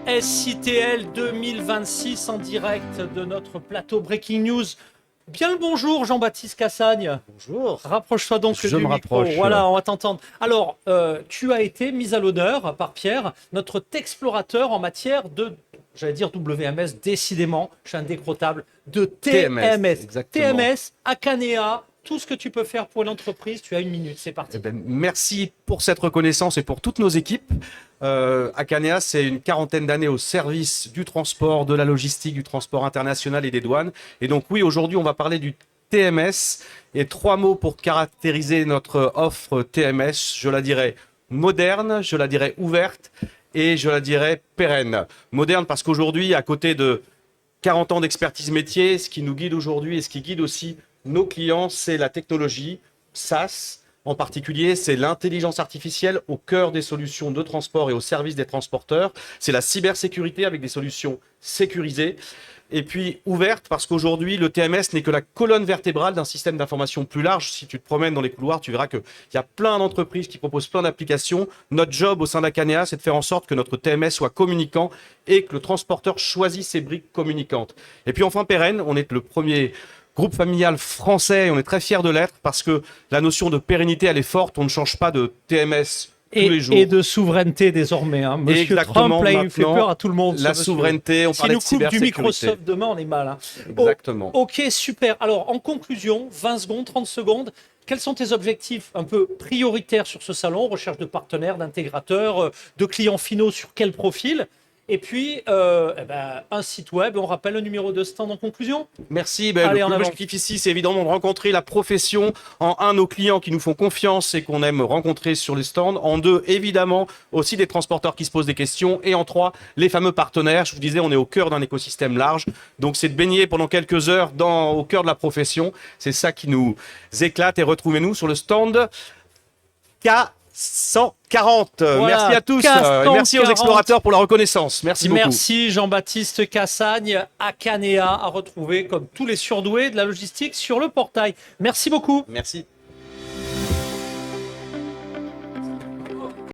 SITL 2026 en direct de notre plateau Breaking News. Bien le bonjour Jean-Baptiste Cassagne. Bonjour. Rapproche-toi donc Je du me micro. rapproche. Voilà, on va t'entendre. Alors, tu as été mis à l'honneur par Pierre, notre explorateur en matière de, j'allais dire WMS, décidément, je suis indécrottable, de TMS. Exactement. TMS, Akanea, tout ce que tu peux faire pour l'entreprise. Tu as une minute, c'est parti. Merci pour cette reconnaissance et pour toutes nos équipes. Akanea, c'est une quarantaine d'années au service du transport, de la logistique, du transport international et des douanes. Et donc oui, aujourd'hui, on va parler du TMS. Et 3 mots pour caractériser notre offre TMS. Je la dirais moderne, je la dirais ouverte et je la dirais pérenne. Moderne parce qu'aujourd'hui, à côté de 40 ans d'expertise métier, ce qui nous guide aujourd'hui et ce qui guide aussi nos clients, c'est la technologie SaaS. En particulier, c'est l'intelligence artificielle au cœur des solutions de transport et au service des transporteurs. C'est la cybersécurité avec des solutions sécurisées. Et puis ouverte parce qu'aujourd'hui, le TMS n'est que la colonne vertébrale d'un système d'information plus large. Si tu te promènes dans les couloirs, tu verras qu'il y a plein d'entreprises qui proposent plein d'applications. Notre job au sein d'Akanea, c'est de faire en sorte que notre TMS soit communicant et que le transporteur choisisse ses briques communicantes. Et puis enfin, pérenne, on est le premier groupe familial français et on est très fiers de l'être parce que la notion de pérennité, elle est forte. On ne change pas de TMS tous les jours. Et de souveraineté désormais. Hein. Monsieur Exactement, Trump, là, il fait peur à tout le monde. La souveraineté, on parlait de cybersécurité. Si nous coupe du Microsoft demain, on est mal. Hein. Exactement. Ok, super. Alors, en conclusion, 20 secondes, 30 secondes, quels sont tes objectifs un peu prioritaires sur ce salon? Recherche de partenaires, d'intégrateurs, de clients finaux sur quel profil? Et puis, un site web, on rappelle le numéro de stand en conclusion. Merci. Allez, le plus objectif ici, c'est évidemment de rencontrer la profession. En un, nos clients qui nous font confiance et qu'on aime rencontrer sur les stands. En deux, évidemment, aussi des transporteurs qui se posent des questions. Et en trois, les fameux partenaires. Je vous disais, on est au cœur d'un écosystème large. Donc, c'est de baigner pendant quelques heures au cœur de la profession. C'est ça qui nous éclate. Et retrouvez-nous sur le stand K140. Voilà, merci à tous. Et merci aux explorateurs pour la reconnaissance. Merci beaucoup. Merci Jean-Baptiste Cassagne. Akanea à retrouver comme tous les surdoués de la logistique sur le portail. Merci beaucoup. Merci.